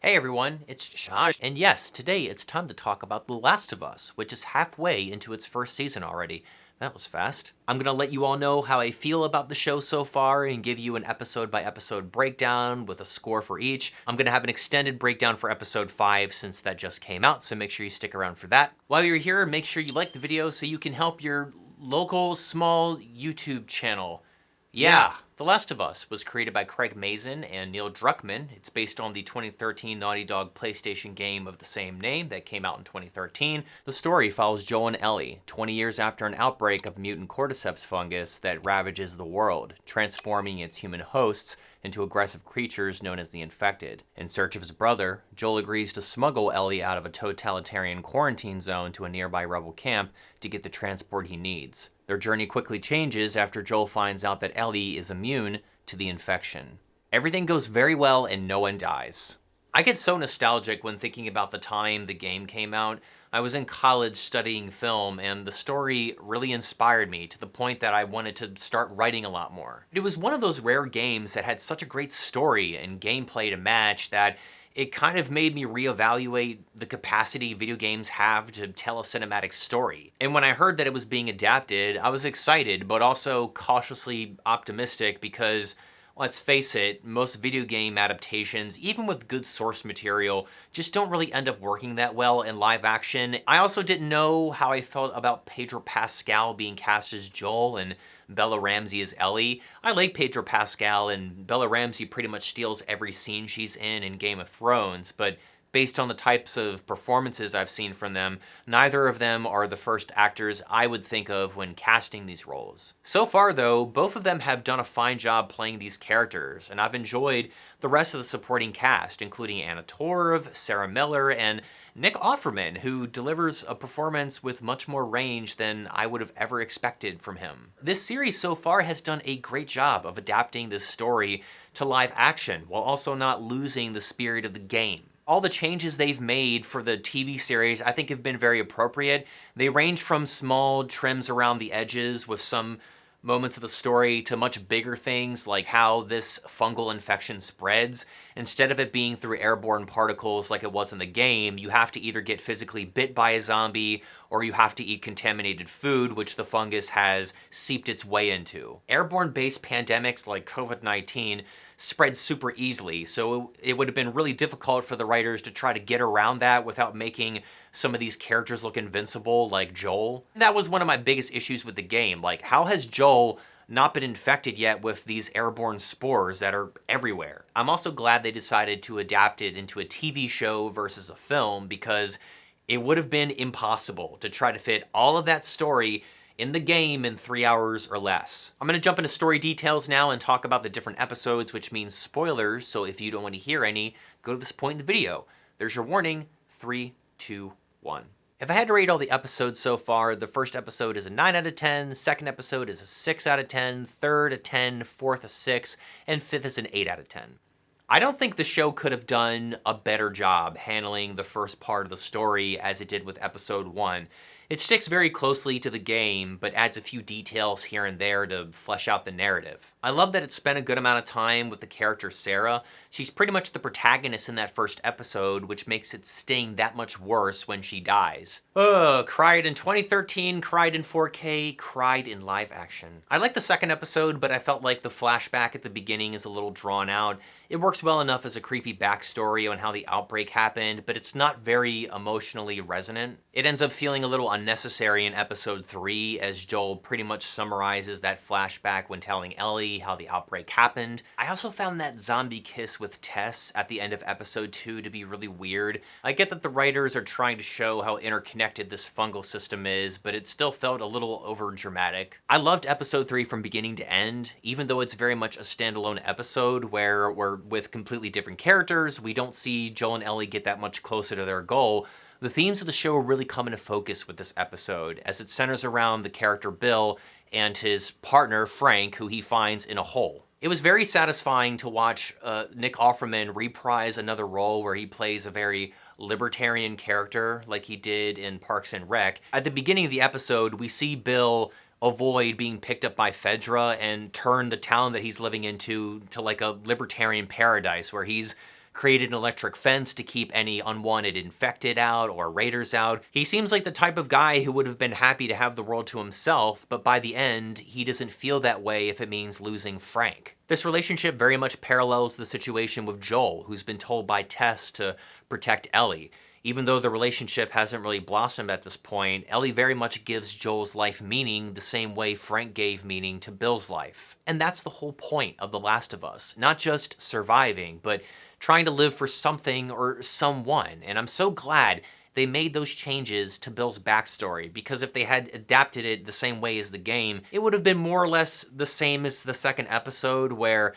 Hey everyone, it's Josh, and yes, today it's time to talk about The Last of Us, which is halfway into its first season already. That was fast. I'm gonna let you all know how I feel about the show so far and give you an episode by episode breakdown with a score for each. I'm gonna have an extended breakdown for episode 5 since that just came out, so make sure you stick around for that. While you're here, make sure you like the video so you can help your local small YouTube channel. Yeah, The Last of Us was created by Craig Maizin and Neil Druckmann. It's based on the 2013 Naughty Dog PlayStation game of the same name that came out in 2013. The story follows Joel and Ellie, 20 years after an outbreak of mutant cordyceps fungus that ravages the world, transforming its human hosts into aggressive creatures known as the Infected. In search of his brother, Joel agrees to smuggle Ellie out of a totalitarian quarantine zone to a nearby rebel camp to get the transport he needs. Their journey quickly changes after Joel finds out that Ellie is immune to the infection. Everything goes very well and no one dies. I get so nostalgic when thinking about the time the game came out. I was in college studying film, and the story really inspired me to the point that I wanted to start writing a lot more. It was one of those rare games that had such a great story and gameplay to match that it kind of made me reevaluate the capacity video games have to tell a cinematic story. And when I heard that it was being adapted, I was excited, but also cautiously optimistic because, let's face it, most video game adaptations, even with good source material, just don't really end up working that well in live action. I also didn't know how I felt about Pedro Pascal being cast as Joel and Bella Ramsey as Ellie. I like Pedro Pascal, and Bella Ramsey pretty much steals every scene she's in Game of Thrones, but based on the types of performances I've seen from them, neither of them are the first actors I would think of when casting these roles. So far though, both of them have done a fine job playing these characters, and I've enjoyed the rest of the supporting cast, including Anna Torv, Sarah Miller, and Nick Offerman, who delivers a performance with much more range than I would have ever expected from him. This series so far has done a great job of adapting this story to live action, while also not losing the spirit of the game. All the changes they've made for the TV series I think have been very appropriate. They range from small trims around the edges with some moments of the story to much bigger things like how this fungal infection spreads. Instead of it being through airborne particles like it was in the game, you have to either get physically bit by a zombie or you have to eat contaminated food, which the fungus has seeped its way into. Airborne-based pandemics like COVID-19 spread super easily, so it would have been really difficult for the writers to try to get around that without making some of these characters look invincible, like Joel. That was one of my biggest issues with the game. Like, how has Joel not been infected yet with these airborne spores that are everywhere? I'm also glad they decided to adapt it into a TV show versus a film, because it would have been impossible to try to fit all of that story in the game in 3 hours or less. I'm gonna jump into story details now and talk about the different episodes, which means spoilers, so if you don't want to hear any, go to this point in the video. There's your warning. 3, 2, 1. If I had to rate all the episodes so far, the first episode is a 9 out of 10, second episode is a 6 out of 10, third a 10, fourth a 6, and fifth is an 8 out of 10. I don't think the show could have done a better job handling the first part of the story as it did with episode 1. It sticks very closely to the game, but adds a few details here and there to flesh out the narrative. I love that it spent a good amount of time with the character Sarah. She's pretty much the protagonist in that first episode, which makes it sting that much worse when she dies. Cried in 2013, cried in 4K, cried in live action. I like the second episode, but I felt like the flashback at the beginning is a little drawn out. It works well enough as a creepy backstory on how the outbreak happened, but it's not very emotionally resonant. It ends up feeling a little unnecessary in episode 3, as Joel pretty much summarizes that flashback when telling Ellie how the outbreak happened. I also found that zombie kiss with Tess at the end of episode 2 to be really weird. I get that the writers are trying to show how interconnected this fungal system is, but it still felt a little over-dramatic. I loved episode 3 from beginning to end, even though it's very much a standalone episode where we're with completely different characters. We don't see Joel and Ellie get that much closer to their goal. The themes of the show really come into focus with this episode, as it centers around the character Bill and his partner Frank, who he finds in a hole. It was very satisfying to watch Nick Offerman reprise another role where he plays a very libertarian character like he did in Parks and Rec. At the beginning of the episode, we see Bill avoid being picked up by Fedra and turn the town that he's living into to like a libertarian paradise where he's created an electric fence to keep any unwanted infected out or raiders out. He seems like the type of guy who would have been happy to have the world to himself, but by the end, he doesn't feel that way if it means losing Frank. This relationship very much parallels the situation with Joel, who's been told by Tess to protect Ellie. Even though the relationship hasn't really blossomed at this point, Ellie very much gives Joel's life meaning the same way Frank gave meaning to Bill's life. And that's the whole point of The Last of Us. Not just surviving, but trying to live for something or someone. And I'm so glad they made those changes to Bill's backstory, because if they had adapted it the same way as the game, it would have been more or less the same as the second episode, where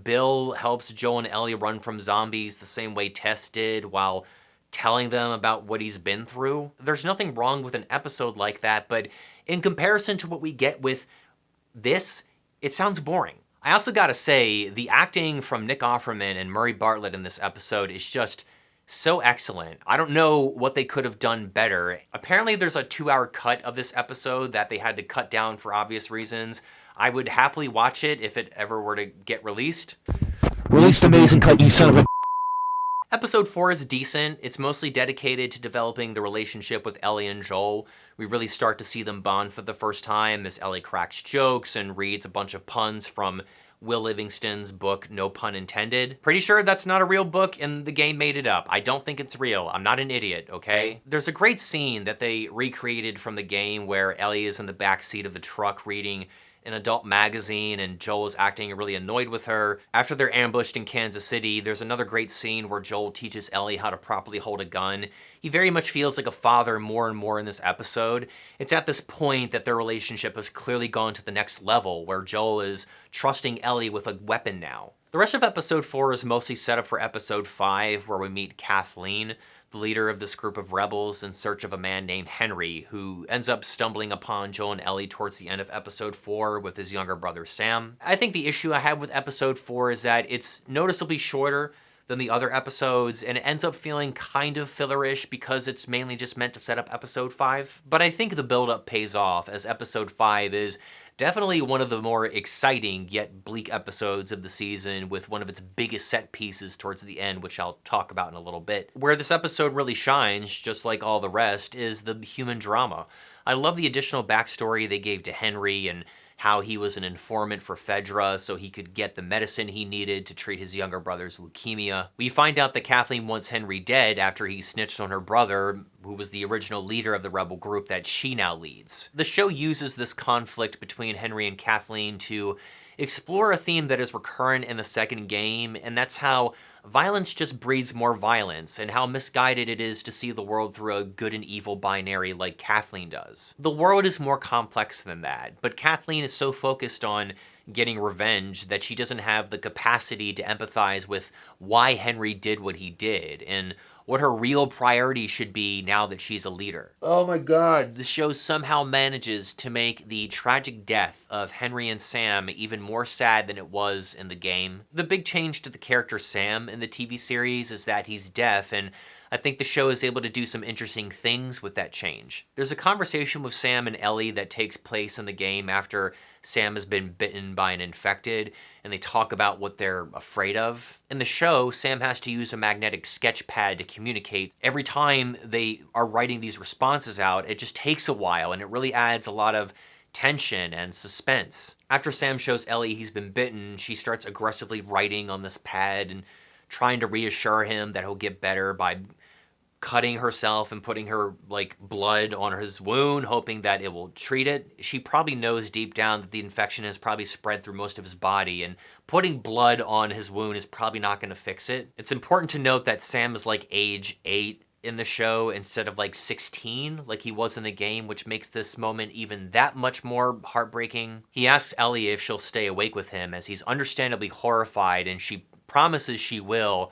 Bill helps Joel and Ellie run from zombies the same way Tess did while telling them about what he's been through. There's nothing wrong with an episode like that, but in comparison to what we get with this, it sounds boring. I also gotta say, the acting from Nick Offerman and Murray Bartlett in this episode is just so excellent. I don't know what they could have done better. Apparently there's a 2-hour cut of this episode that they had to cut down for obvious reasons. I would happily watch it if it ever were to get released. Release the Maizin cut, you son of a... Episode 4 is decent. It's mostly dedicated to developing the relationship with Ellie and Joel. We really start to see them bond for the first time as Ellie cracks jokes and reads a bunch of puns from Will Livingston's book, No Pun Intended. Pretty sure that's not a real book and the game made it up. I don't think it's real. I'm not an idiot, okay? There's a great scene that they recreated from the game where Ellie is in the back seat of the truck reading an adult magazine and Joel is acting really annoyed with her. After they're ambushed in Kansas City, there's another great scene where Joel teaches Ellie how to properly hold a gun. He very much feels like a father more and more in this episode. It's at this point that their relationship has clearly gone to the next level, where Joel is trusting Ellie with a weapon now. The rest of episode 4 is mostly set up for episode 5, where we meet Kathleen, the leader of this group of rebels in search of a man named Henry, who ends up stumbling upon Joel and Ellie towards the end of episode 4 with his younger brother Sam. I think the issue I have with episode 4 is that it's noticeably shorter than the other episodes, and it ends up feeling kind of fillerish because it's mainly just meant to set up episode 5. But I think the build-up pays off, as episode 5 is definitely one of the more exciting yet bleak episodes of the season, with one of its biggest set pieces towards the end, which I'll talk about in a little bit. Where this episode really shines, just like all the rest, is the human drama. I love the additional backstory they gave to Henry and how he was an informant for Fedra so he could get the medicine he needed to treat his younger brother's leukemia. We find out that Kathleen wants Henry dead after he snitched on her brother, who was the original leader of the rebel group that she now leads. The show uses this conflict between Henry and Kathleen to explore a theme that is recurrent in the second game, and that's how violence just breeds more violence, and how misguided it is to see the world through a good and evil binary like Kathleen does. The world is more complex than that, but Kathleen is so focused on getting revenge that she doesn't have the capacity to empathize with why Henry did what he did, and what her real priority should be now that she's a leader. Oh my god. The show somehow manages to make the tragic death of Henry and Sam even more sad than it was in the game. The big change to the character Sam in the TV series is that he's deaf, and I think the show is able to do some interesting things with that change. There's a conversation with Sam and Ellie that takes place in the game after Sam has been bitten by an infected, and they talk about what they're afraid of. In the show, Sam has to use a magnetic sketch pad to communicate. Every time they are writing these responses out, it just takes a while, and it really adds a lot of tension and suspense. After Sam shows Ellie he's been bitten, she starts aggressively writing on this pad and trying to reassure him that he'll get better by cutting herself and putting her blood on his wound, hoping that it will treat it. She probably knows deep down that the infection has probably spread through most of his body, and putting blood on his wound is probably not going to fix it. It's important to note that Sam is age 8 in the show instead of 16 like he was in the game, which makes this moment even that much more heartbreaking. He asks Ellie if she'll stay awake with him, as he's understandably horrified, and she promises she will,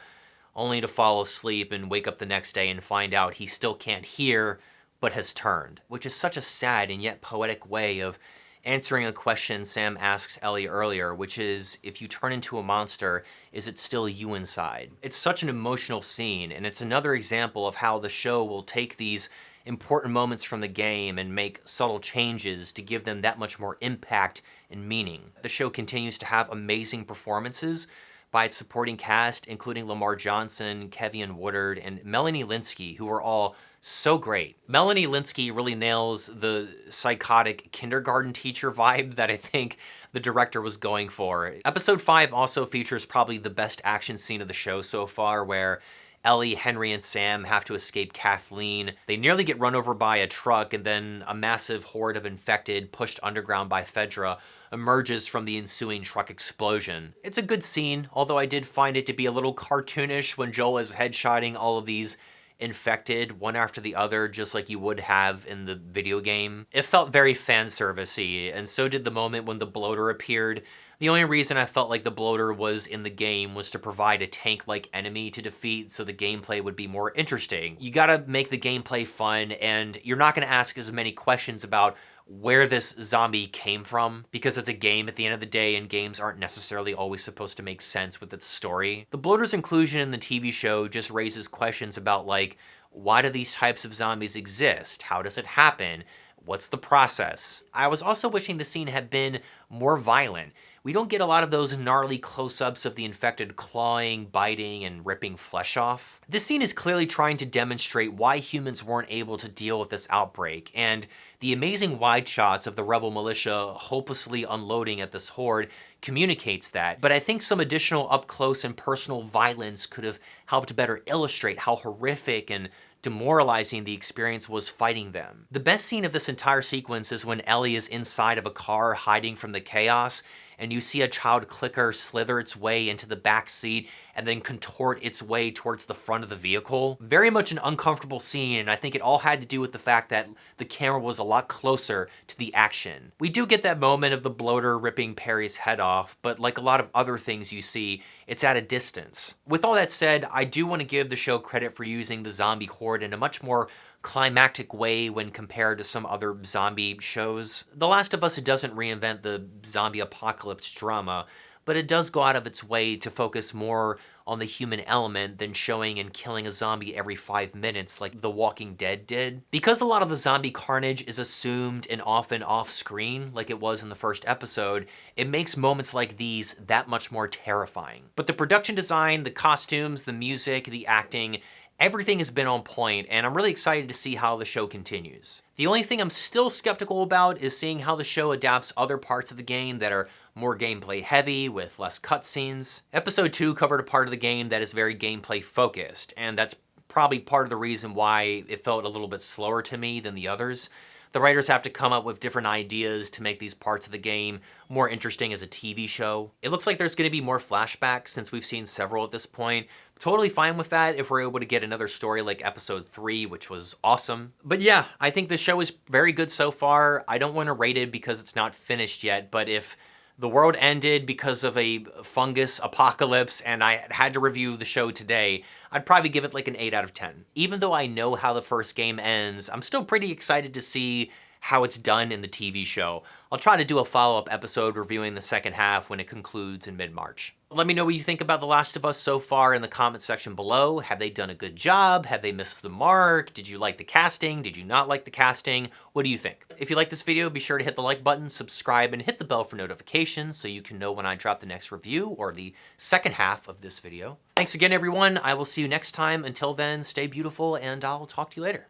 only to fall asleep and wake up the next day and find out he still can't hear, but has turned. Which is such a sad and yet poetic way of answering a question Sam asks Ellie earlier, which is, if you turn into a monster, is it still you inside? It's such an emotional scene, and it's another example of how the show will take these important moments from the game and make subtle changes to give them that much more impact and meaning. The show continues to have amazing performances by its supporting cast, including Lamar Johnson, Kevionn Woodard, and Melanie Lynskey, who are all so great. Melanie Lynskey really nails the psychotic kindergarten teacher vibe that I think the director was going for. Episode 5 also features probably the best action scene of the show so far, where Ellie, Henry, and Sam have to escape Kathleen. They nearly get run over by a truck, and then a massive horde of infected, pushed underground by Fedra, emerges from the ensuing truck explosion. It's a good scene, although I did find it to be a little cartoonish when Joel is headshotting all of these infected one after the other, just like you would have in the video game. It felt very fan servicey, and so did the moment when the bloater appeared. The only reason I felt like the bloater was in the game was to provide a tank-like enemy to defeat so the gameplay would be more interesting. You gotta make the gameplay fun, and you're not gonna ask as many questions about where this zombie came from, because it's a game at the end of the day, and games aren't necessarily always supposed to make sense with its story. The bloater's inclusion in the TV show just raises questions about, like, why do these types of zombies exist? How does it happen? What's the process? I was also wishing the scene had been more violent. We don't get a lot of those gnarly close-ups of the infected clawing, biting, and ripping flesh off. This scene is clearly trying to demonstrate why humans weren't able to deal with this outbreak, and the amazing wide shots of the rebel militia hopelessly unloading at this horde communicates that, but I think some additional up-close and personal violence could have helped better illustrate how horrific and demoralizing the experience was fighting them. The best scene of this entire sequence is when Ellie is inside of a car hiding from the chaos, and you see a child clicker slither its way into the back seat and then contort its way towards the front of the vehicle. Very much an uncomfortable scene, and I think it all had to do with the fact that the camera was a lot closer to the action. We do get that moment of the bloater ripping Perry's head off, but like a lot of other things you see, it's at a distance. With all that said, I do want to give the show credit for using the zombie horde in a much more climactic way when compared to some other zombie shows. The Last of Us doesn't reinvent the zombie apocalypse drama, but it does go out of its way to focus more on the human element than showing and killing a zombie every 5 minutes like The Walking Dead did. Because a lot of the zombie carnage is assumed and often off-screen, like it was in the first episode, it makes moments like these that much more terrifying. But the production design, the costumes, the music, the acting, everything has been on point, and I'm really excited to see how the show continues. The only thing I'm still skeptical about is seeing how the show adapts other parts of the game that are more gameplay heavy with less cutscenes. Episode 2 covered a part of the game that is very gameplay focused, and that's probably part of the reason why it felt a little bit slower to me than the others. The writers have to come up with different ideas to make these parts of the game more interesting as a TV show. It looks like there's going to be more flashbacks since we've seen several at this point. Totally fine with that if we're able to get another story like episode 3, which was awesome. But yeah, I think the show is very good so far. I don't want to rate it because it's not finished yet, but if the world ended because of a fungus apocalypse and I had to review the show today, I'd probably give it like an 8 out of 10. Even though I know how the first game ends, I'm still pretty excited to see how it's done in the TV show. I'll try to do a follow-up episode reviewing the second half when it concludes in mid-March. Let me know what you think about The Last of Us so far in the comment section below. Have they done a good job? Have they missed the mark? Did you like the casting? Did you not like the casting? What do you think? If you like this video, be sure to hit the like button, subscribe, and hit the bell for notifications so you can know when I drop the next review or the second half of this video. Thanks again, everyone. I will see you next time. Until then, stay beautiful, and I'll talk to you later.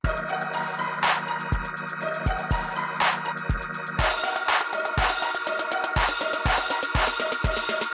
Bye.